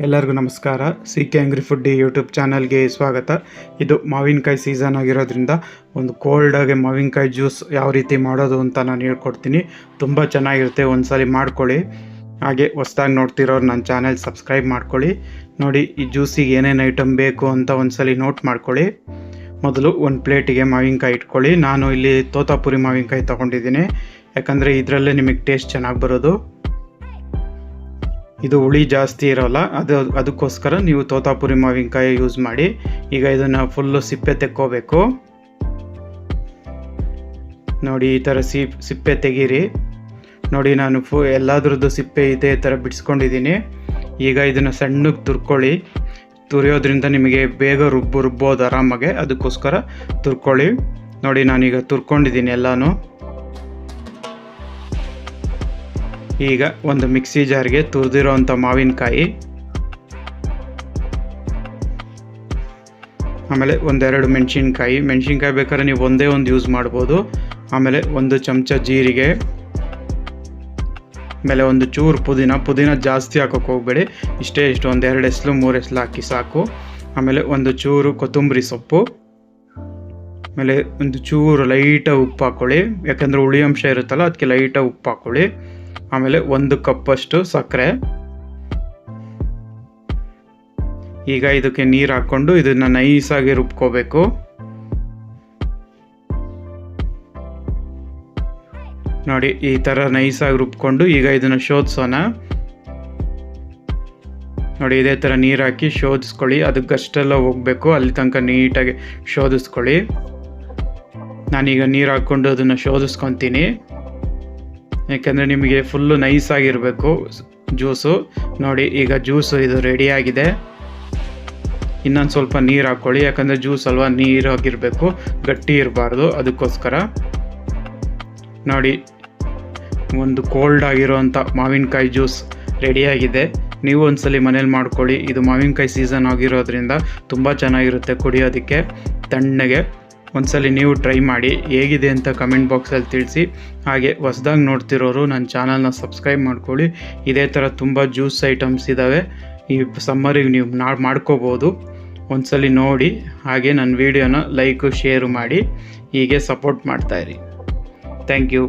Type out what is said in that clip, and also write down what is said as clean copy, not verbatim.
ಎಲ್ಲರಿಗೂ ನಮಸ್ಕಾರ. CK Angry Food YouTube ಚಾನಲ್ಗೆ ಸ್ವಾಗತ. ಇದು ಮಾವಿನಕಾಯಿ ಸೀಸನ್ ಆಗಿರೋದ್ರಿಂದ ಒಂದು ಕೋಲ್ಡಾಗೆ ಮಾವಿನಕಾಯಿ ಜ್ಯೂಸ್ ಯಾವ ರೀತಿ ಮಾಡೋದು ಅಂತ ನಾನು ಹೇಳ್ಕೊಡ್ತೀನಿ. ತುಂಬ ಚೆನ್ನಾಗಿರುತ್ತೆ, ಒಂದ್ಸಲಿ ಮಾಡ್ಕೊಳ್ಳಿ. ಹಾಗೆ ಹೊಸ್ದಾಗಿ ನೋಡ್ತಿರೋರು ನನ್ನ ಚಾನಲ್ ಸಬ್ಸ್ಕ್ರೈಬ್ ಮಾಡ್ಕೊಳ್ಳಿ. ನೋಡಿ, ಈ ಜ್ಯೂಸಿಗೆ ಏನೇನು ಐಟಮ್ ಬೇಕು ಅಂತ ಒಂದ್ಸಲಿ ನೋಟ್ ಮಾಡ್ಕೊಳ್ಳಿ. ಮೊದಲು ಒಂದು ಪ್ಲೇಟಿಗೆ ಮಾವಿನಕಾಯಿ ಇಟ್ಕೊಳ್ಳಿ. ನಾನು ಇಲ್ಲಿ ತೋತಾಪುರಿ ಮಾವಿನಕಾಯಿ ತೊಗೊಂಡಿದ್ದೀನಿ, ಯಾಕಂದರೆ ಇದರಲ್ಲೇ ನಿಮಗೆ ಟೇಸ್ಟ್ ಚೆನ್ನಾಗಿ ಬರೋದು. ಇದು ಹುಳಿ ಜಾಸ್ತಿ ಇರೋಲ್ಲ, ಅದಕ್ಕೋಸ್ಕರ ನೀವು ತೋತಾಪುರಿ ಮಾವಿನಕಾಯಿ ಯೂಸ್ ಮಾಡಿ. ಈಗ ಇದನ್ನು ಫುಲ್ಲು ಸಿಪ್ಪೆ ತೆಕ್ಕೋಬೇಕು. ನೋಡಿ, ಈ ಥರ ಸಿಪ್ಪೆ ತೆಗೀರಿ. ನೋಡಿ, ನಾನು ಎಲ್ಲದ್ರದ್ದು ಸಿಪ್ಪೆ ಇದೇ ಥರ ಬಿಡಿಸ್ಕೊಂಡಿದ್ದೀನಿ. ಈಗ ಇದನ್ನು ಸಣ್ಣಗೆ ತುರ್ಕೊಳ್ಳಿ. ತುರಿಯೋದ್ರಿಂದ ನಿಮಗೆ ಬೇಗ ರುಬ್ಬೋದು ಆರಾಮಾಗೆ, ಅದಕ್ಕೋಸ್ಕರ ತುರ್ಕೊಳ್ಳಿ. ನೋಡಿ, ನಾನೀಗ ತುರ್ಕೊಂಡಿದ್ದೀನಿ ಎಲ್ಲನೂ. ಈಗ ಒಂದು ಮಿಕ್ಸಿ ಜಾರ್ಗೆ ತುರಿದಿರೋ ಅಂಥ ಮಾವಿನಕಾಯಿ, ಆಮೇಲೆ ಒಂದೆರಡು ಮೆಣಸಿನ್ಕಾಯಿ ಬೇಕಾದ್ರೆ ನೀವು ಒಂದೇ ಒಂದು ಯೂಸ್ ಮಾಡ್ಬೋದು. ಆಮೇಲೆ ಒಂದು ಚಮಚ ಜೀರಿಗೆ, ಆಮೇಲೆ ಒಂದು ಚೂರು ಪುದೀನ ಜಾಸ್ತಿ ಹಾಕೋಕೆ ಹೋಗಬೇಡಿ, ಇಷ್ಟು ಒಂದು 2 ಎಸ್ಲು 3 ಎಸ್ಲು ಹಾಕಿ ಸಾಕು. ಆಮೇಲೆ ಒಂದು ಚೂರು ಕೊತ್ತಂಬರಿ ಸೊಪ್ಪು, ಆಮೇಲೆ ಒಂದು ಚೂರು ಲೈಟಾಗಿ ಉಪ್ಪು ಹಾಕ್ಕೊಳ್ಳಿ, ಯಾಕಂದರೆ ಹುಳಿ ಅಂಶ ಇರುತ್ತಲ್ಲ ಅದಕ್ಕೆ ಲೈಟಾಗಿ ಉಪ್ಪು ಹಾಕ್ಕೊಳ್ಳಿ. ಆಮೇಲೆ 1 ಕಪ್ಪಷ್ಟು ಸಕ್ಕರೆ. ಈಗ ಇದಕ್ಕೆ ನೀರು ಹಾಕ್ಕೊಂಡು ಇದನ್ನು ನೈಸಾಗಿ ರುಬ್ಕೋಬೇಕು. ನೋಡಿ, ಈ ಥರ ನೈಸಾಗಿ ರುಬ್ಕೊಂಡು ಈಗ ಇದನ್ನು ಶೋಧಿಸೋಣ. ನೋಡಿ, ಇದೇ ಥರ ನೀರು ಹಾಕಿ ಶೋಧಿಸ್ಕೊಳ್ಳಿ. ಅದಕ್ಕಷ್ಟೆಲ್ಲ ಹೋಗಬೇಕು, ಅಲ್ಲಿ ತನಕ ನೀಟಾಗಿ ಶೋಧಿಸ್ಕೊಳ್ಳಿ. ನಾನೀಗ ನೀರು ಹಾಕ್ಕೊಂಡು ಅದನ್ನು ಶೋಧಿಸ್ಕೊತೀನಿ, ಯಾಕೆಂದರೆ ನಿಮಗೆ ಫುಲ್ಲು ನೈಸಾಗಿರಬೇಕು ಜ್ಯೂಸು. ನೋಡಿ, ಈಗ ಜ್ಯೂಸು ಇದು ರೆಡಿಯಾಗಿದೆ. ಇನ್ನೊಂದು ಸ್ವಲ್ಪ ನೀರು ಹಾಕ್ಕೊಳ್ಳಿ, ಯಾಕಂದರೆ ಜ್ಯೂಸ್ ಅಲ್ವಾ, ನೀರಾಗಿರಬೇಕು, ಗಟ್ಟಿ ಇರಬಾರ್ದು, ಅದಕ್ಕೋಸ್ಕರ. ನೋಡಿ, ಒಂದು ಕೋಲ್ಡ್ ಆಗಿರೋವಂಥ ಮಾವಿನಕಾಯಿ ಜ್ಯೂಸ್ ರೆಡಿಯಾಗಿದೆ. ನೀವು ಒಂದ್ಸಲಿ ಮನೇಲಿ ಮಾಡ್ಕೊಳ್ಳಿ. ಇದು ಮಾವಿನಕಾಯಿ ಸೀಸನ್ ಆಗಿರೋದ್ರಿಂದ ತುಂಬ ಚೆನ್ನಾಗಿರುತ್ತೆ ಕುಡಿಯೋದಕ್ಕೆ ತಣ್ಣಗೆ. ಒಂದ್ಸಲಿ ನೀವು ಟ್ರೈ ಮಾಡಿ, ಹೇಗಿದೆ ಅಂತ ಕಮೆಂಟ್ ಬಾಕ್ಸಲ್ಲಿ ತಿಳಿಸಿ. ಹಾಗೆ ಹೊಸ್ದಾಗಿ ನೋಡ್ತಿರೋರು ನನ್ನ ಚಾನಲ್ನ ಸಬ್ಸ್ಕ್ರೈಬ್ ಮಾಡ್ಕೊಳ್ಳಿ. ಇದೇ ಥರ ತುಂಬ ಜ್ಯೂಸ್ ಐಟಮ್ಸ್ ಇದ್ದಾವೆ, ಈ ಸಮ್ಮರಿಗೆ ನೀವು ಮಾಡ್ಕೋಬೋದು. ಒಂದ್ಸಲಿ ನೋಡಿ. ಹಾಗೆ ನನ್ನ ವೀಡಿಯೋನ ಲೈಕು ಶೇರು ಮಾಡಿ, ಹೀಗೆ ಸಪೋರ್ಟ್ ಮಾಡ್ತಾಯಿರಿ. Thank you.